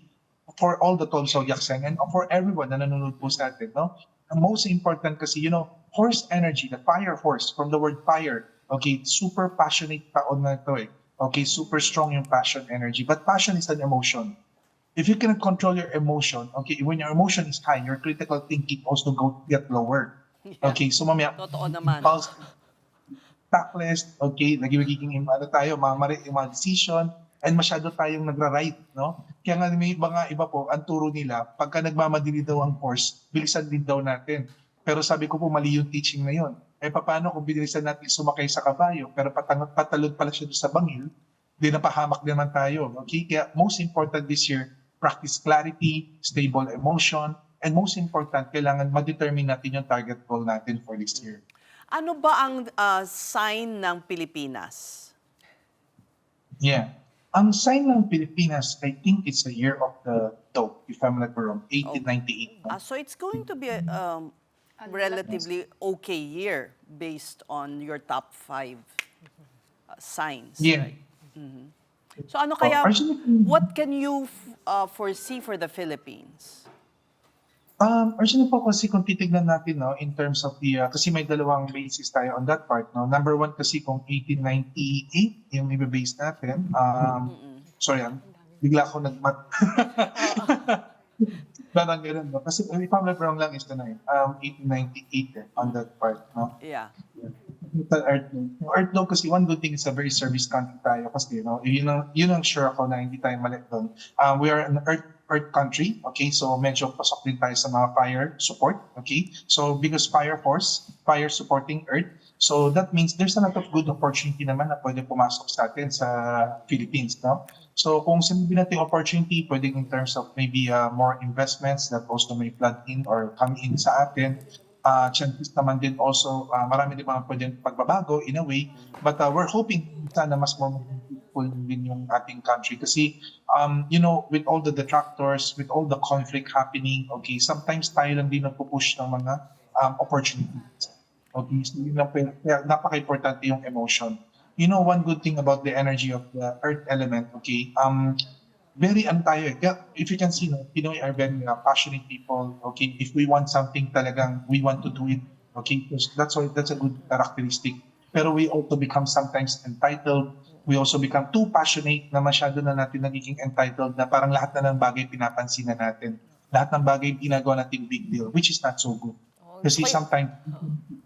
for all the 12 zodiac sign and for everyone na nanonood po sa atin, no? Ang most important kasi, horse energy, the fire horse, from the word fire, okay, super passionate taon na ito eh. Okay, super strong yung passion energy. But passion is an emotion. If you cannot control your emotion, okay, when your emotion is high, your critical thinking also get lower. Okay, so mamaya, Totoo naman. impulse, tactless, okay, magiging mamari yung mga decision, and masyado tayong nagra-right, no? Kaya nga may iba po, ang turo nila, pagka nagmamadali daw ang horse, bilisan din daw natin. Pero sabi ko po, mali yung teaching na yun. Paano kung bilisan natin sumakay sa kabayo, pero patalon pala siya sa bangil, di napahamak naman tayo, okay? Kaya most important this year, practice clarity, stable emotion, and most important, kailangan ma-determine natin yung target goal natin for this year. Ano ba ang sign ng Pilipinas? Yeah. Ang sign ng Pilipinas, I think it's the year of the dove, if I'm not wrong, 1898. No? So it's going to be a relatively okay year based on your top 5 signs. Yeah. Right? So ano kaya, Actually, what can you foresee for the Philippines? Originally po kasi kung titignan natin, no, in terms of the, kasi may dalawang basis tayo on that part, no. Number one kasi kung 1898 yung i-base natin, sorry, bigla ako nag-math. Parang ganun, no? Kasi if I'm not wrong lang is the 1898 on that part, no? Yeah. Earth Dome. Yung Earth Dome kasi one good thing is a very service country tayo kasi, you know, yun ang sure ako na hindi tayo mali doon. We are an Earth country, okay? So medyo pasok din tayo sa mga fire support, okay? So because fire supporting Earth, so that means there's a lot of good opportunity naman na pwede pumasok sa atin sa Philippines, no? So kung sinabi natin opportunity, pwedeng in terms of maybe more investments that also may flood in or come in sa atin. Chances naman din also, marami din mga pwedeng pagbabago in a way, but we're hoping sana mas more peaceful din yung ating country kasi, you know, with all the detractors, with all the conflict happening, okay, sometimes tayo lang din nagpupush ng mga opportunities. Okay, so yun lang, kaya napaka-importante yung emotion. You know, one good thing about the energy of the earth element, okay, very tayo. If you can see, no, Pinoy are very passionate people. Okay, if we want something talagang we want to do it. Okay, that's a good characteristic. Pero we also become sometimes entitled. We also become too passionate na masyado na natin nagiging entitled na parang lahat na ng bagay pinapansin na natin. Lahat ng bagay ginagawa natin big deal, which is not so good. Kasi sometimes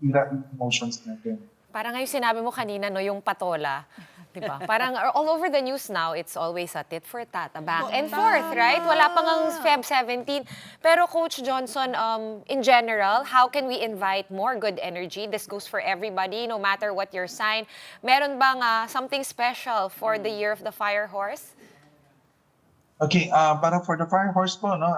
ira emotions natin. Parang ngayon sinabi mo kanina, no, yung patola. Diba? Parang all over the news now, it's always a tit for tat, a back and forth, right? Wala pang ang Feb 17. Pero Coach Johnson, in general, how can we invite more good energy? This goes for everybody, no matter what your sign. Meron bang something special for the Year of the Fire Horse? Okay, para for the Fire Horse po, no,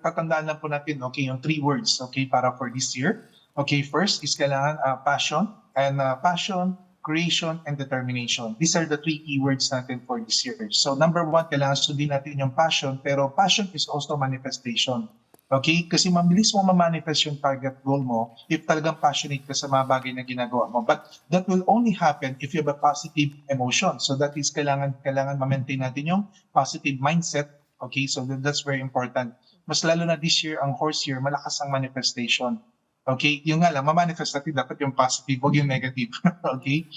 tatandaan lang po natin, okay, yung 3 words, okay, para for this year. Okay, first is kailangan passion, and passion, creation, and determination. These are the 3 keywords natin for this year. So number 1, kailangan sundin natin yung passion, pero passion is also manifestation. Okay? Kasi mabilis mo ma-manifest yung target goal mo if talagang passionate ka sa mga bagay na ginagawa mo. But that will only happen if you have a positive emotion. So that is kailangan ma-maintain natin yung positive mindset. Okay? So that's very important. Mas lalo na this year, ang horse year, malakas ang manifestation. Okay, yung nga lang, ma-manifest natin dapat yung positive, huwag yung negative. Okay?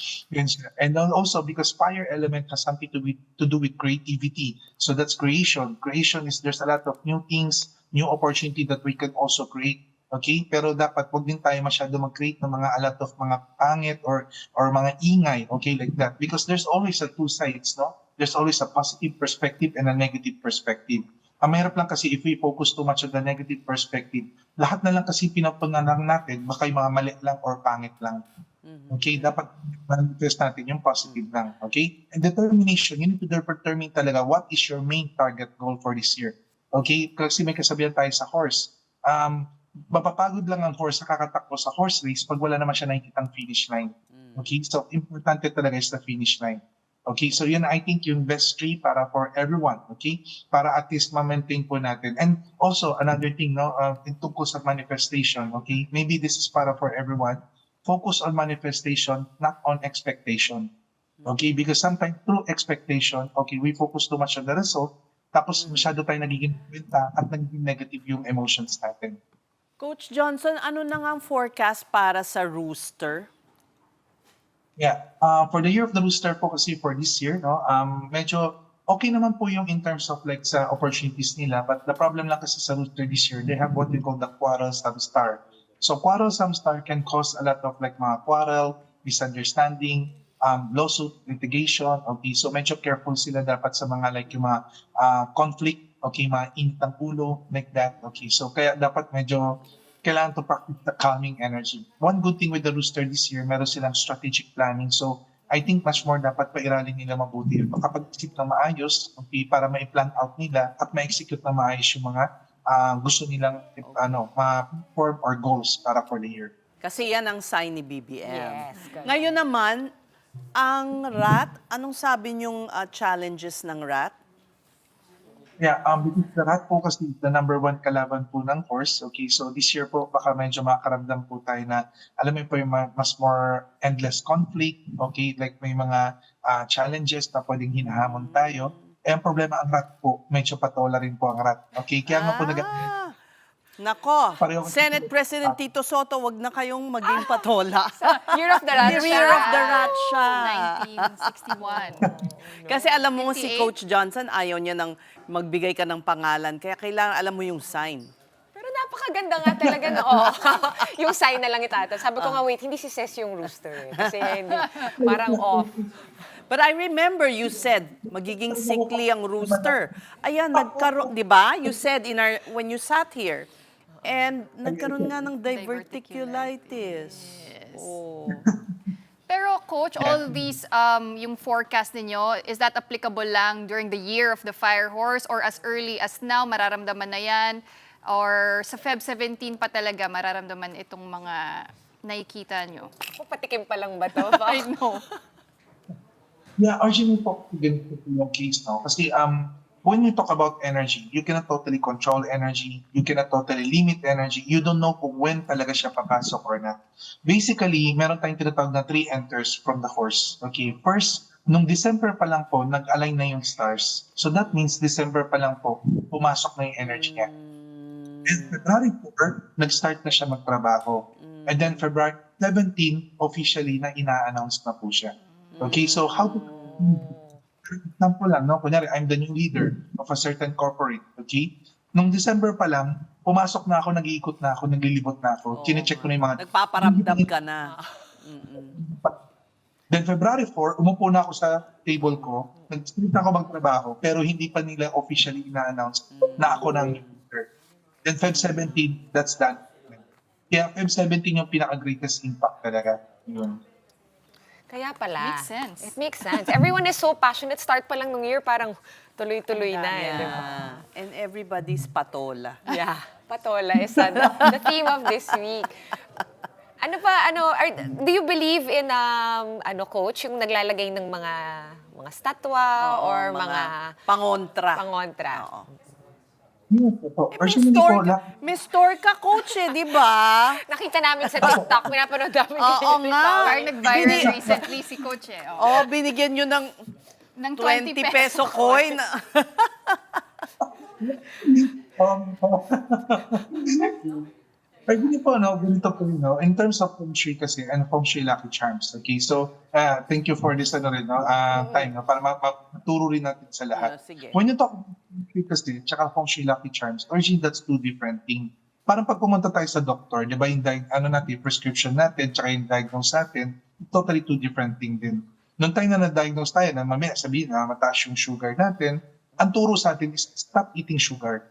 And then also, because fire element has something to do with creativity. So that's creation. Creation is there's a lot of new things, new opportunity that we can also create. Okay? Pero dapat huwag din tayo masyado mag-create ng a lot of mga pangit or mga ingay. Okay? Like that. Because there's always a 2 sides, no? There's always a positive perspective and a negative perspective. Ang mahirap lang kasi if we focus too much on the negative perspective, lahat na lang kasi pinapangalan natin, baka yung mga mali lang or pangit lang. Okay, dapat manifest natin yung positive lang. Okay? And determination, you need to determine talaga what is your main target goal for this year. Okay? Kasi may kasabihan tayo sa horse. Mapapagod lang ang horse sa kakatakbo sa horse race pag wala naman siya nakikitang finish line. Okay? So, importante talaga is the finish line. Okay, so yun I think yung best 3 para for everyone, okay? Para at least ma-maintain po natin. And also another thing, no, tungkol sa manifestation, okay? Maybe this is para for everyone. Focus on manifestation, not on expectation. Okay, because sometimes through expectation, okay, we focus too much on the result, tapos masyado tayo nagiging benta at nagiging negative yung emotions natin. Coach Johnson, ano na nga ang forecast para sa Rooster? Yeah, for the Year of the Rooster po kasi for this year, no, medyo okay naman po yung in terms of like sa opportunities nila, but the problem lang kasi sa Rooster this year, they have what we call the quarrelsome star. So quarrelsome star can cause a lot of like mga quarrel, misunderstanding, lawsuit, litigation, okay, so medyo careful sila dapat sa mga like yung mga conflict, okay, mga init ng ulo, like that, okay, so kaya dapat medyo kailangan to practice the calming energy. One good thing with the Rooster this year, meron silang strategic planning. So, I think much more dapat pairalin nila mabuti. Makapag-isip ng maayos, okay, para ma-plan out nila at ma-execute na maayos yung mga gusto nilang ma-form or goals para for the year. Kasi yan ang sign ni BBM. Yes, Ngayon naman, ang rat, anong sabi niyong challenges ng rat? Yeah, because the rat po kasi the number 1 kalaban po ng horse. Okay, so this year po baka medyo makaramdam po tayo na alam mo po yung mas more endless conflict. Okay, like may mga challenges na pwedeng hinahamon tayo. Eh, ang problema ang rat po, medyo patola rin po ang rat. Okay, kaya nga po Nako, Pareho kasi- Senate President Tito Soto, wag na kayong maging patola. Year of the Rat siya. Year of the Rat siya. 1961. Kasi alam mo si 58. Coach Johnson, ayaw niya ng magbigay ka ng pangalan. Kaya kailangan alam mo yung sign. Pero napakaganda nga talaga na, yung sign na lang itata. Sabi ko nga, wait, hindi si Ses yung rooster. Kasi hindi, parang off. But I remember you said, magiging sickly ang rooster. Ayan, nagkaroon, di ba? You said when you sat here. And nagkaroon nga ng diverticulitis. Oh. Pero Coach, all these, yung forecast ninyo, is that applicable lang during the year of the fire horse or as early as now, mararamdaman na yan? Or sa Feb 17 pa talaga, mararamdaman itong mga nakikita nyo? Patikim pa lang ba to? I know. Yeah, originally po, ganito po yung case, no? Kasi when you talk about energy, you cannot totally control energy, you cannot totally limit energy, you don't know kung when talaga siya papasok or not. Basically, meron tayong tinatawag na 3 enters from the horse. Okay, first, nung December pa lang po, nag-align na yung stars. So that means December pa lang po, pumasok na yung energy niya. And February 4, nag-start na siya magtrabaho. And then February 17, officially na ina-announce na po siya. Okay, so how to... Example lang, no? Kunyari, I'm the new leader of a certain corporate, okay? Nung December pa lang, pumasok na ako, nag-iikot na ako, naglilibot na ako, chinecheck ko na yung mga... Nagpaparamdam ka na. Then February 4, umupo na ako sa table ko, nag-start na ako magtrabaho, pero hindi pa nila officially ina-announce na ako ng leader. Then Feb 17, that's done. Kaya Feb 17 yung pinaka-greatest impact talaga. Yun. Kaya pala. Makes sense. It makes sense. Everyone is so passionate. Start pa lang ng year, parang tuloy-tuloy na. Di ba? And everybody's patola. Yeah. Patola is the theme of this week. Ano pa, do you believe in, Coach, yung naglalagay ng mga statwa or mga pangontra. pangontra? Oo. Personally po, May store ka, Coach, di ba? Nakita namin sa TikTok, pinapanood namin. Oo nga. Parang nag-viral recently si Coach eh. Oo, binigyan nyo ng Ng 20 peso coin. Pwede po, no? Ganito po, no? In terms of feng shui kasi, and feng shui lucky charms, okay? So, thank you for this, time, no? Para maturo rin natin sa lahat. Sige. When you talk about feng shui kasi, tsaka feng shui lucky charms, originally that's two different things. Parang pag pumunta tayo sa doktor, di ba yung prescription natin, tsaka yung diagnose natin, totally two different things din. Noong tayo na na-diagnose tayo, na mamaya sabihin na mataas yung sugar natin, ang turo sa atin is stop eating sugar.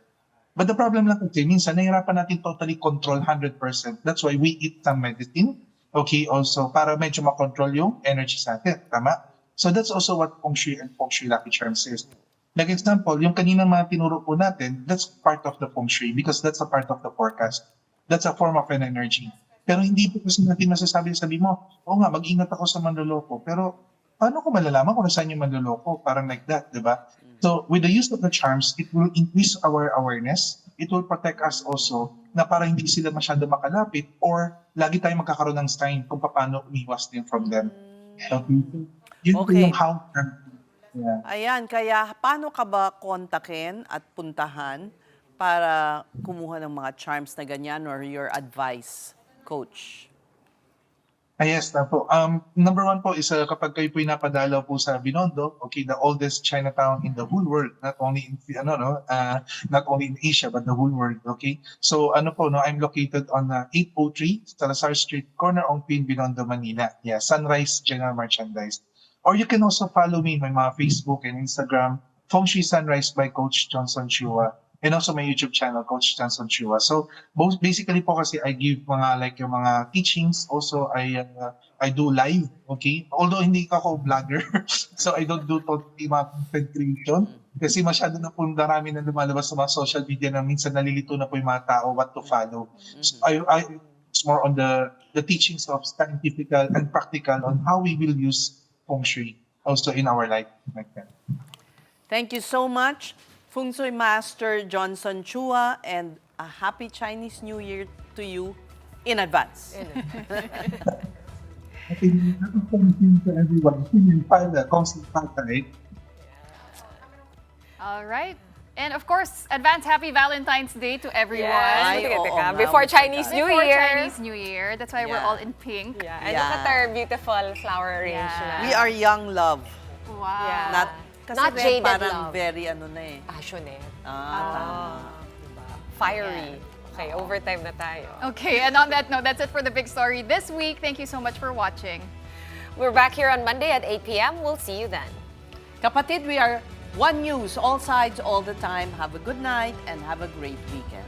But the problem lang kasi, minsan nahirapan natin totally control 100%. That's why we eat some medicine, okay, also, para medyo makontrol yung energy sa atin, tama? So that's also what feng shui and feng shui lucky charms is. Like example, yung kanina mga tinuro po natin, that's part of the feng shui because that's a part of the forecast. That's a form of an energy. Pero hindi po kasi natin masasabi mo, oo nga, mag-ingat ako sa manloloko. Pero paano ko malalaman kung saan yung manloloko? Parang like that, di ba? So with the use of the charms, it will increase our awareness. It will protect us also na para hindi sila masyado makalapit or lagi tayong magkakaroon ng sign kung paano umiwas din from them. Yun po yung how. Yeah. Ayan, kaya paano ka ba kontakin at puntahan para kumuha ng mga charms na ganyan or your advice, Coach? Yes, na po. Number one po is kapag kayo po napadalaw po sa Binondo, okay, the oldest Chinatown in the whole world, not only in not only in Asia but the whole world, okay? So I'm located on 803 Salazar Street, corner Ongpin, Binondo, Manila. Yeah, Sunrise General Merchandise. Or you can also follow me in my mga Facebook and Instagram, Feng Shui Sunrise by Coach Johnson Chua. And also my YouTube channel, Coach Johnson Chua. So basically po kasi I give yung mga teachings. Also I do live, okay? Although hindi ako vlogger, so I don't do totally mga content creation. Kasi masyado na po marami na lumalabas sa mga social media na minsan nalilito na po yung mga tao what to follow. So it's more on the teachings of scientific and practical on how we will use Feng Shui also in our life like that. Thank you so much, Feng Shui Master Johnson Chua, and a happy Chinese New Year to you in advance. Happy New Year to everyone. All right. All right. And of course, advance happy Valentine's Day to everyone. Yes, Ay, oo nga, before Chinese New Before Year. Chinese New Year. That's why we're Yeah. all in pink. Yeah, and Yeah. look at our beautiful flower arrangement. We are young love. Wow. Yeah. Not, kasi Not red jaded parang love. very ano na eh. Passionate. Tama. Fiery. Okay, overtime na tayo. Okay, and on that note, that's it for the big story this week. Thank you so much for watching. We're back here on Monday at 8 p.m. We'll see you then. Kapatid, we are One News, all sides, all the time. Have a good night and have a great weekend.